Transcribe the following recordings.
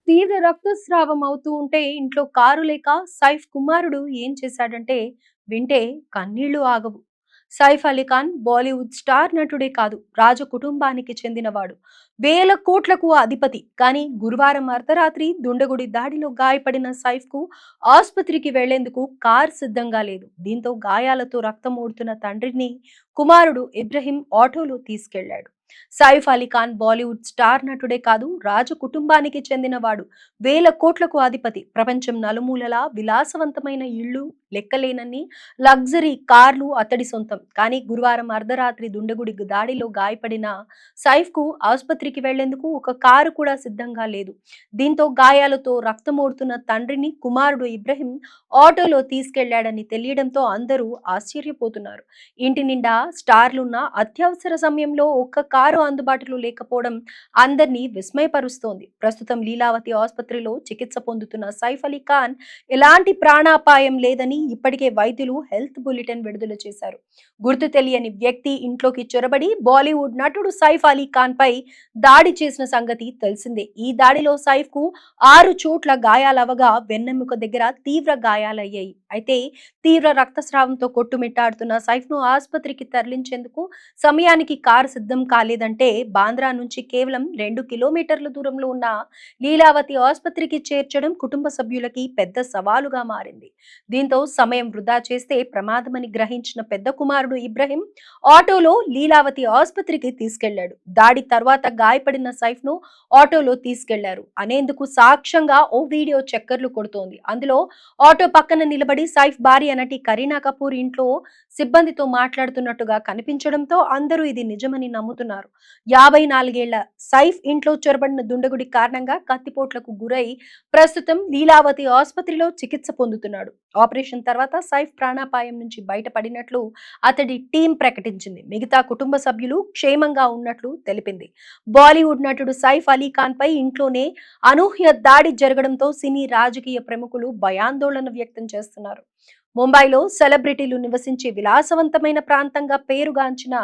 తీవ్ర రక్తస్రావం అవుతూ ఉంటే ఇంట్లో కారు లేక సైఫ్ కుమారుడు ఏం చేశాడంటే వింటే కన్నీళ్లు ఆగవు. సైఫ్ అలీ ఖాన్ బాలీవుడ్ స్టార్ నటుడే కాదు, రాజ కుటుంబానికి చెందినవాడు. వేల కోట్లకు అధిపతి. కానీ గురువారం అర్ధరాత్రి దుండగుడి దాడిలో గాయపడిన సైఫ్ కు ఆసుపత్రికి వెళ్లేందుకు కార్ సిద్ధంగా లేదు. దీంతో గాయాలతో రక్తం ఓడుతున్న తండ్రిని కుమారుడు ఇబ్రహీం ఆటోలో తీసుకెళ్లాడు. సైఫ్ అలీ ఖాన్ బాలీవుడ్ స్టార్ నటుడే కాదు, రాజ కుటుంబానికి చెందినవాడు. వేల కోట్లకు అధిపతి. ప్రపంచం నలుమూలలా విలాసవంతమైన ఇళ్ళు, లెక్కలేనన్ని లగ్జరీ కార్లు అతడి సొంతం. కానీ గురువారం అర్ధరాత్రి దుండగుడి దాడిలో గాయపడిన సైఫ్ కు ఆసుపత్రికి వెళ్లేందుకు ఒక కారు కూడా సిద్ధంగా లేదు. దీంతో గాయాలతో రక్తమోడుతున్న తండ్రిని కుమారుడు ఇబ్రహీం ఆటోలో తీసుకెళ్లాడని తెలియడంతో అందరూ ఆశ్చర్యపోతున్నారు. ఇంటి నిండా స్టార్లున్న అత్యవసర సమయంలో ఒక్క కారు అందుబాటులో లేకపోవడం అందరినీ విస్మయపరుస్తోంది. ప్రస్తుతం లీలావతి ఆసుపత్రిలో చికిత్స పొందుతున్న సైఫ్ అలీ ఖాన్ ఎలాంటి ప్రాణాపాయం లేదని ఇప్పటికే వైద్యులు హెల్త్ బులెటిన్ విడుదల చేశారు. గుర్తు తెలియని వ్యక్తి ఇంట్లోకి చొరబడి బాలీవుడ్ నటుడు సైఫ్ అలీ ఖాన్ పై దాడి చేసిన సంగతి తెలిసిందే. ఈ దాడిలో సైఫ్ కు 6 చోట్ల గాయాలవగా వెన్నెముక దగ్గర తీవ్ర గాయాలయ్యాయి. అయితే తీవ్ర రక్తస్రావంతో కొట్టుమిట్టాడుతున్న సైఫ్ ను ఆసుపత్రికి తరలించేందుకు సమయానికి కారు సిద్ధం కాలేదంటే బాంద్రా నుంచి కేవలం 2 కిలోమీటర్ల దూరంలో ఉన్న లీలావతి ఆసుపత్రికి చేర్చడం కుటుంబ సభ్యులకి పెద్ద సవాలుగా మారింది. దీంతో సమయం వృధా చేస్తే ప్రమాదమని గ్రహించిన పెద్ద కుమారుడు ఇబ్రహీం ఆటోలో లీలావతి ఆసుపత్రికి తీసుకెళ్లాడు. దాడి తర్వాత గాయపడిన సైఫ్ ను ఆటోలో తీసుకెళ్లారు అనేందుకు సాక్ష్యంగా ఓ వీడియో చక్కర్లు కొడుతోంది. అందులో ఆటో పక్కన నిలబడి సైఫ్ భార్య నటి కరీనా కపూర్ ఇంట్లో సిబ్బందితో మాట్లాడుతున్నట్టుగా కనిపించడంతో అందరూ ఇది నిజమని నమ్ముతున్నారు. 54 ఏళ్ల సైఫ్ ఇంట్లో చొరబడిన దుండగుడి కారణంగా కత్తిపోట్లకు గురై ప్రస్తుతం లీలావతి ఆసుపత్రిలో చికిత్స పొందుతున్నాడు. ఆపరేషన్ తర్వాత సైఫ్ ప్రాణాపాయం నుంచి బయటపడినట్లు అతడి టీం ప్రకటించింది. మిగతా కుటుంబ సభ్యులు క్షేమంగా ఉన్నట్లు తెలిపింది. బాలీవుడ్ నటుడు సైఫ్ అలీ ఖాన్ పై ఇంట్లోనే అనూహ్య దాడి జరగడంతో సినీ రాజకీయ ప్రముఖులు భయాందోళన వ్యక్తం చేస్తున్నారు. ముంబైలో సెలబ్రిటీలు నివసించే విలాసవంతమైన ప్రాంతంగా పేరుగాంచిన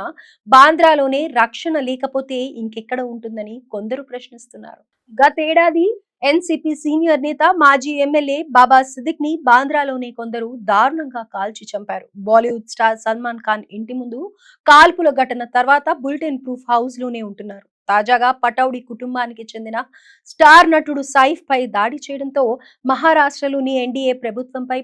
బాంద్రాలోనే రక్షణ లేకపోతే ఇంకెక్కడ ఉంటుందని కొందరు ప్రశ్నిస్తున్నారు. గతేడాది ఎన్సీపీ సీనియర్ నేత మాజీ ఎమ్మెల్యే బాబా సిద్దిక్ ని బాంద్రాలోనే కొందరు దారుణంగా కాల్చి చంపారు. బాలీవుడ్ స్టార్ సల్మాన్ ఖాన్ ఇంటి ముందు కాల్పుల ఘటన తర్వాత బులెటిన్ ప్రూఫ్ హౌస్ లోనే ఉంటున్నారు. తాజాగా పటౌడి కుటుంబానికి చెందిన స్టార్ నటుడు సైఫ్ పై దాడి చేయడంతో మహారాష్ట్రలోని ఎన్డీఏ ప్రభుత్వంపై